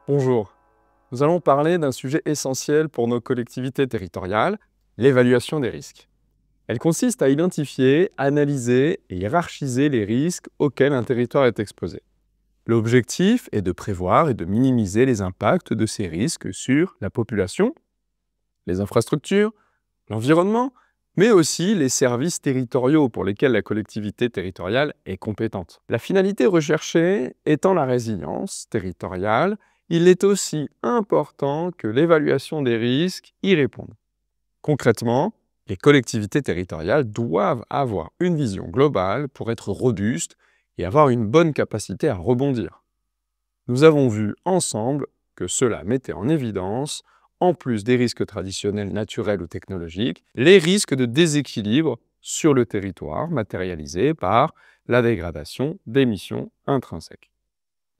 Bonjour, nous allons parler d'un sujet essentiel pour nos collectivités territoriales, l'évaluation des risques. Elle consiste à identifier, analyser et hiérarchiser les risques auxquels un territoire est exposé. L'objectif est de prévoir et de minimiser les impacts de ces risques sur la population, les infrastructures, l'environnement, mais aussi les services territoriaux pour lesquels la collectivité territoriale est compétente. La finalité recherchée étant la résilience territoriale, il est aussi important que l'évaluation des risques y réponde. Concrètement, les collectivités territoriales doivent avoir une vision globale pour être robustes et avoir une bonne capacité à rebondir. Nous avons vu ensemble que cela mettait en évidence, en plus des risques traditionnels naturels ou technologiques, les risques de déséquilibre sur le territoire matérialisés par la dégradation d'émissions intrinsèques.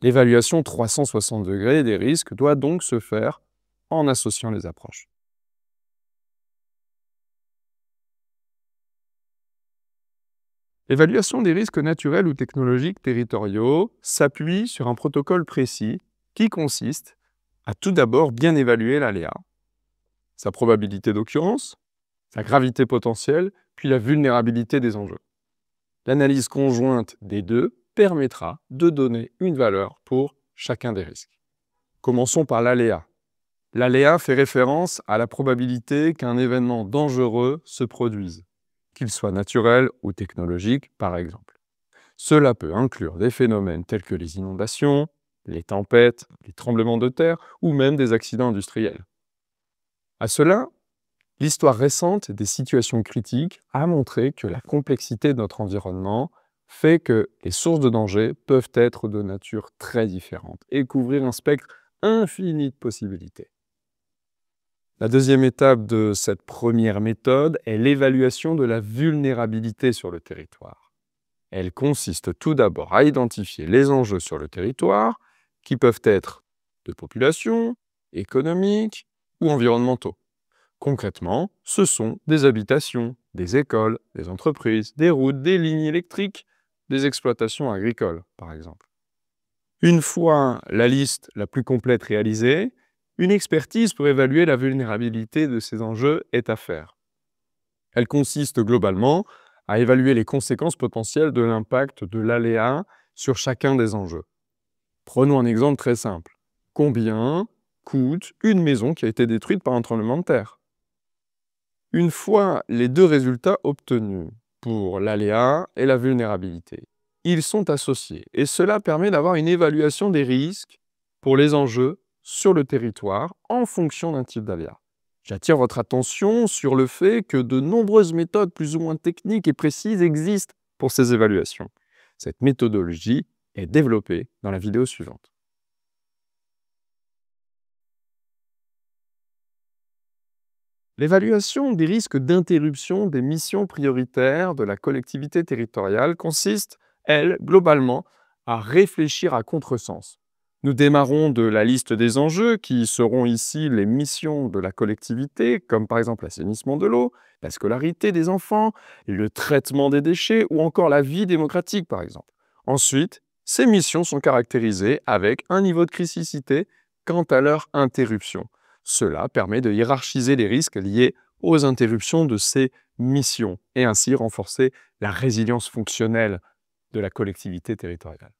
L'évaluation 360 degrés des risques doit donc se faire en associant les approches. L'évaluation des risques naturels ou technologiques territoriaux s'appuie sur un protocole précis qui consiste à tout d'abord bien évaluer l'aléa, sa probabilité d'occurrence, sa gravité potentielle, puis la vulnérabilité des enjeux. L'analyse conjointe des deux permettra de donner une valeur pour chacun des risques. Commençons par l'aléa. L'aléa fait référence à la probabilité qu'un événement dangereux se produise, qu'il soit naturel ou technologique par exemple. Cela peut inclure des phénomènes tels que les inondations, les tempêtes, les tremblements de terre ou même des accidents industriels. À cela, l'histoire récente des situations critiques a montré que la complexité de notre environnement fait que les sources de danger peuvent être de nature très différente et couvrir un spectre infini de possibilités. La deuxième étape de cette première méthode est l'évaluation de la vulnérabilité sur le territoire. Elle consiste tout d'abord à identifier les enjeux sur le territoire, qui peuvent être de population, économiques ou environnementaux. Concrètement, ce sont des habitations, des écoles, des entreprises, des routes, des lignes électriques, des exploitations agricoles, par exemple. Une fois la liste la plus complète réalisée, une expertise pour évaluer la vulnérabilité de ces enjeux est à faire. Elle consiste globalement à évaluer les conséquences potentielles de l'impact de l'aléa sur chacun des enjeux. Prenons un exemple très simple. Combien coûte une maison qui a été détruite par un tremblement de terre? Une fois les deux résultats obtenus pour l'aléa et la vulnérabilité, ils sont associés et cela permet d'avoir une évaluation des risques pour les enjeux sur le territoire en fonction d'un type d'aléa. J'attire votre attention sur le fait que de nombreuses méthodes plus ou moins techniques et précises existent pour ces évaluations. Cette méthodologie est développée dans la vidéo suivante. L'évaluation des risques d'interruption des missions prioritaires de la collectivité territoriale consiste, elle, globalement, à réfléchir à contresens. Nous démarrons de la liste des enjeux qui seront ici les missions de la collectivité, comme par exemple l'assainissement de l'eau, la scolarité des enfants, le traitement des déchets ou encore la vie démocratique par exemple. Ensuite, ces missions sont caractérisées avec un niveau de criticité quant à leur interruption. Cela permet de hiérarchiser les risques liés aux interruptions de ces missions et ainsi renforcer la résilience fonctionnelle de la collectivité territoriale.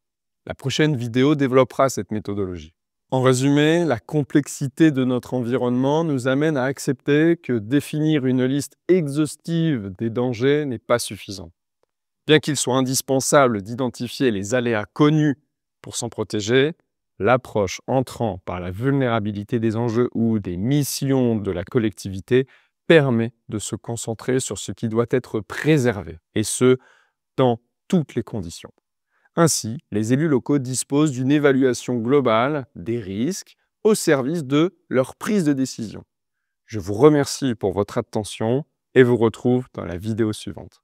La prochaine vidéo développera cette méthodologie. En résumé, la complexité de notre environnement nous amène à accepter que définir une liste exhaustive des dangers n'est pas suffisant. Bien qu'il soit indispensable d'identifier les aléas connus pour s'en protéger, l'approche entrant par la vulnérabilité des enjeux ou des missions de la collectivité permet de se concentrer sur ce qui doit être préservé, et ce, dans toutes les conditions. Ainsi, les élus locaux disposent d'une évaluation globale des risques au service de leur prise de décision. Je vous remercie pour votre attention et vous retrouve dans la vidéo suivante.